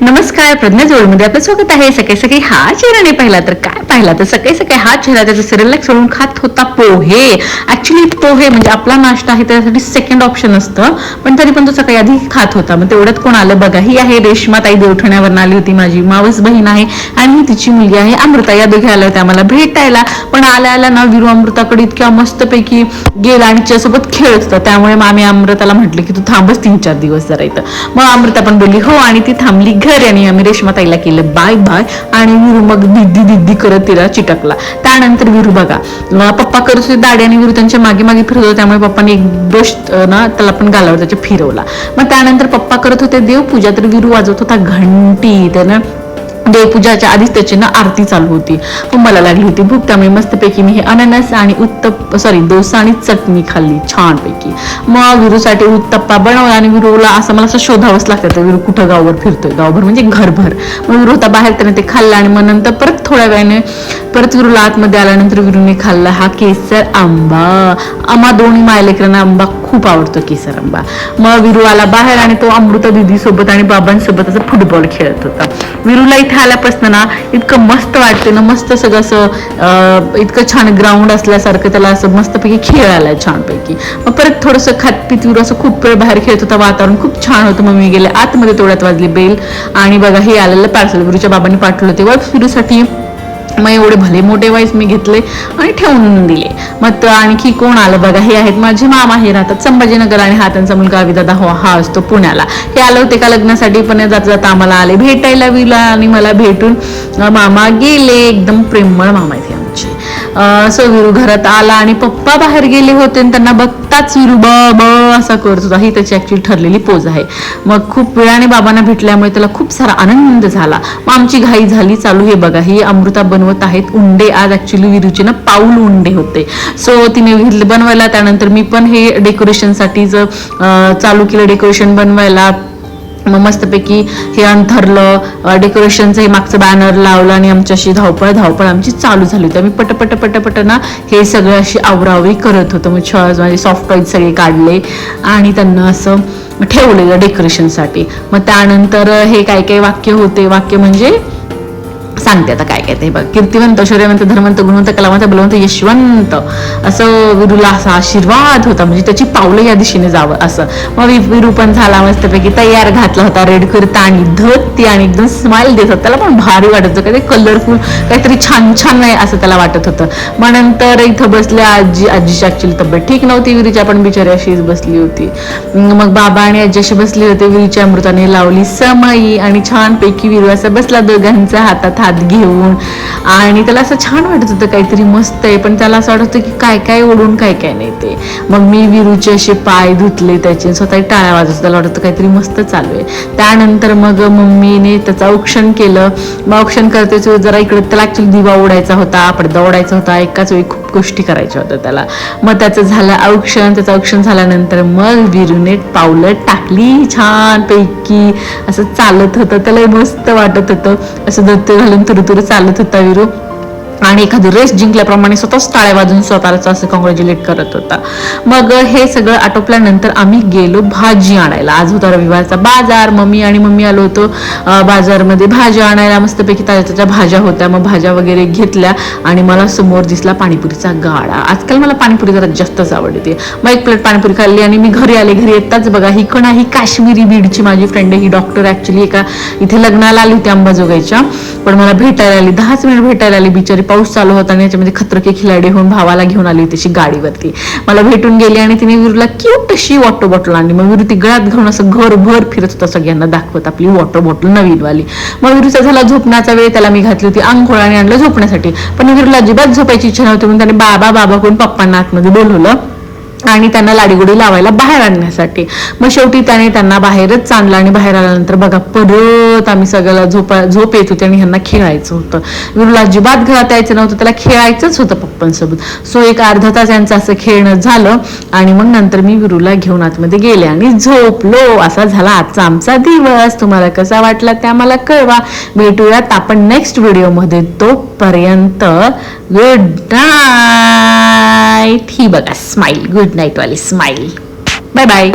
नमस्कार, प्रज्ञा जोडमध्ये आपलं स्वागत आहे. सकाळी सकाळी हा चेहरा नाही पाहिला तर काय पाहिला, तर सकाळी सकाळी हा चेहरा त्याचा सिरियलॅक्स सोडून खात होता पोहे. ऍक्च्युली पोहे म्हणजे आपला नाश्ता आहे, त्यासाठी सेकंड ऑप्शन असतं, पण तरी पण तो सकाळी आधी खात होता. मग तेवढ्यात कोण आलं बघा, ही आहे रेश्मा ताई, देवठण्यावरून आली होती, माझी मावस बहीण आहे, आणि ही तिची मुलगी आहे अमृता. या दोघे आल्या होत्या मला भेटायला. पण आल्या आल्या ना विरू अमृताकडे इतक्या मस्तपैकी गेला आणि तिच्यासोबत खेळत होता. त्यामुळे मग आम्ही अमृताला म्हटलं की तू थांबच 3-4 दिवस जरा इथं. मग अमृता पण बोलली हो, आणि ती थांबली घरी, आणि आम्ही रेश्मा ताईला केलं बाय बाय. आणि विरू मग दिद्दी दिद्दी करत तिला चिटकला. त्यानंतर विरू बघा पप्पा करत होते दाढी, आणि विरू त्यांच्या मागे मागे फिरत होता, त्यामुळे पप्पाने एक ब्रश ना त्याला पण गालावर त्याच्या फिरवला. मग त्यानंतर पप्पा करत होते देवपूजा, तर विरू वाजवत होता घंटी. त्यानं देवपूजाच्या आधीच त्याची ना आरती चालू होती. मग मला लागली होती भूक, त्यामुळे मस्तपैकी मी हे अननस आणि डोसा आणि चटणी खाल्ली छानपैकी. मग विरूसाठी उत्तप्पा बनवला, आणि विरूला असं मला असं शोधावंच लागतं तर विरू कुठं गावभर फिरतोय, गावभर म्हणजे घरभर. मग विरू होता बाहेर, त्याने ते खाल्लं, आणि मग नंतर परत थोड्या वेळाने परत विरूला आतमध्ये आल्यानंतर विरूने खाल्ला हा केसर आंबा. आम्हा दोन्ही मायलेकरांना आंबा खूप आवडतो, केसर आंबा. मग विरू आला बाहेर, आणि तो अमृता दिदी सोबत आणि बाबांसोबत असं फुटबॉल खेळत होता. विरूला इथे आल्यापासून ना इतकं मस्त वाटते ना, मस्त सगळं असं इतकं छान ग्राउंड असल्यासारखं त्याला असं मस्तपैकी खेळ आलाय छानपैकी. मग परत थोडंसं खातपीत विरू असं खूप वेळ बाहेर खेळत होता, वातावरण खूप छान होतं. मग मी गेले आतमध्ये, तेवढ्यात वाजली बेल, आणि बघा हे आलेलं पार्सल विरूच्या बाबांनी पाठवलं होते विरूसाठी. मग एवढे भले मोठे वाईस मी घेतले आणि ठेवून दिले. मग आणखी कोण आलं बघा, हे आहेत माझे मामा, हे राहतात संभाजीनगर, आणि हा त्यांचा मुलगा अविदादा हा असतो पुण्याला. हे आलं होते का लग्नासाठी, पण जाता जाता आम्हाला आले भेटायला विला, आणि मला भेटून मामा गेले. एकदम प्रेमळ मामा आहेत आमचे. सो विरू घरात आला, आणि पप्पा बाहेर गेले होते, आणि त्यांना बघताच विरू ब ब असा करत होता. ही त्याची ऍक्च्युली ठरलेली पोज आहे. मग खूप वेळाने बाबांना भेटल्यामुळे त्याला खूप सारा आनंद झाला. मग आमची घाई झाली चालू. हे बघा, ही अमृता बनवत आहेत उंडे. आज ऍक्च्युली विरूचे ना पाऊल उंडे होते, सो तिने बनवायला. त्यानंतर मी पण हे डेकोरेशनसाठीच चालू केलं डेकोरेशन बनवायला. मग मस्तपैकी हे अंथरलं, डेकोरेशनचं हे मागचं बॅनर लावलं, आणि आमच्याशी धावपळ आमची चालू झाली होती. आम्ही पट ना हे सगळं अशी आवरावरी करत होतो. मग माझे सॉफ्ट टॉईज सगळे काढले, आणि त्यांना असं ठेवलेलं डेकोरेशनसाठी. मग त्यानंतर हे काय काय वाक्य होते, वाक्य म्हणजे सांगते आता काय काय ते बघ. कीर्तिवंत, शौर्यवंत, धर्मवंत, गुणवंत, कलावंत, बलवंत, यशवंत, असं विरूला असा आशीर्वाद होता, म्हणजे त्याची पावलं या दिशेने जावं असं. मग विरू पण झाला मस्तपैकी तयार, घातला होता रेड कुर्ता आणि धोती, आणि एकदम स्माइल देत होता. त्याला पण भारी वाटत होतं, काहीतरी कलरफुल, काहीतरी छान छान आहे असं त्याला वाटत होतं. मग नंतर इथं बसल्या आजीची ऍक्च्युली तब्येत ठीक नव्हती विरूच्या, पण बिचारी अशीच बसली होती. मग बाबा आणि आजी अशी बसले होते. विरूच्या अमृताने लावली समई, आणि छानपैकी विरू असं बसला दोघांचा हातात हात घेऊन, आणि त्याला असं छान वाटत होतं काहीतरी मस्त आहे. पण त्याला असं वाटत होतं की काय काय ओढून काय काय नाही ते. मग मी विरूचे असे पाय धुतले त्याचे, स्वतः टाळ्या वाजवत, त्याला वाटत होतं काहीतरी मस्त चालू आहे. त्यानंतर मग मम्मीने त्याचं औक्षण केलं. मग औक्षण करतेच जरा इकडे त्याला ऍक्च्युली दिवा ओढायचा होता, पडदा ओढायचा होता, एकाच वेळी खूप गोष्टी करायच्या होत्या त्याला. मग त्याचं झालं औक्षण. त्याचं औक्षण झाल्यानंतर मग विरूने पावलं टाकली छानपैकी, असं चालत होतं, त्याला मस्त वाटत होतं, असं दत्त घालून तुरु चालत होता विरू, आणि एखादी रेस जिंकल्याप्रमाणे स्वतःच टाळ्या वाजून स्वतःलाच असं कॉंग्रॅच्युलेट करत होता. मग हे सगळं आटोपल्यानंतर आम्ही गेलो भाजी आणायला. आज होता रविवारचा बाजार. मम्मी आलो होतो बाजारमध्ये भाज्या आणायला. मस्तपैकी ताज्या भाज्या होत्या. मग भाज्या वगैरे घेतल्या, आणि मला समोर दिसला पाणीपुरीचा गाडा. आजकाल मला पाणीपुरी जरा जास्तच आवडते. मग एक प्लेट पाणीपुरी खाल्ली, आणि मी घरी आले. घरी येताच बघा, ही पण ही काश्मीरी बीडची माझी फ्रेंड आहे, ही डॉक्टर ऍक्च्युली एका इथे लग्नाला आली होती अंबाजोगाईच्या, पण मला भेटायला आली, 10 मिनिट भेटायला आली. बिचारी पाऊस चालू होता, आणि याच्यामध्ये खतरे के खिलाडी होऊन भावाला घेऊन आली त्याची गाडीवरती. मला भेटून गेली, आणि तिने विरूला क्यूट अशी वॉटर बॉटल आणली. मग विरू ती गळ्यात घालून असं घरभर फिरत होता, सगळ्यांना दाखवत आपली वॉटर बॉटल नवीनवाली. मग विरूचा झाला झोपण्याचा वेळ. त्याला मी घातली होती आंघोळ, आणि आणलं झोपण्यासाठी. पण विरूला अजिबात झोपायची इच्छा नव्हती, म्हणून त्याने बाबा करून पप्पांना आतमध्ये बोलवलं, आणि त्यांना लाडीगुडी लावायला बाहेर आणण्यासाठी. मग शेवटी त्याने त्यांना बाहेरच आणलं, आणि बाहेर आल्यानंतर बघा परत आम्ही सगळ्याला झोप येत होती, आणि ह्यांना खेळायचं होतं. विरूला अजिबात घरात यायचं नव्हतं, त्याला खेळायचंच होतं पप्पांसोबत. सो एक अर्धा तास यांचं असं खेळणं झालं, आणि मग नंतर मी विरूला घेऊन आतमध्ये गेले आणि झोपलो. असा झाला आजचा आमचा दिवस. तुम्हाला कसा वाटला ते आम्हाला कळवा. भेटूयात आपण नेक्स्ट व्हिडिओमध्ये. तोपर्यंत गुड नाईट. ही बघा स्माइल, गुड नाईट वाली स्माइल. Bye bye.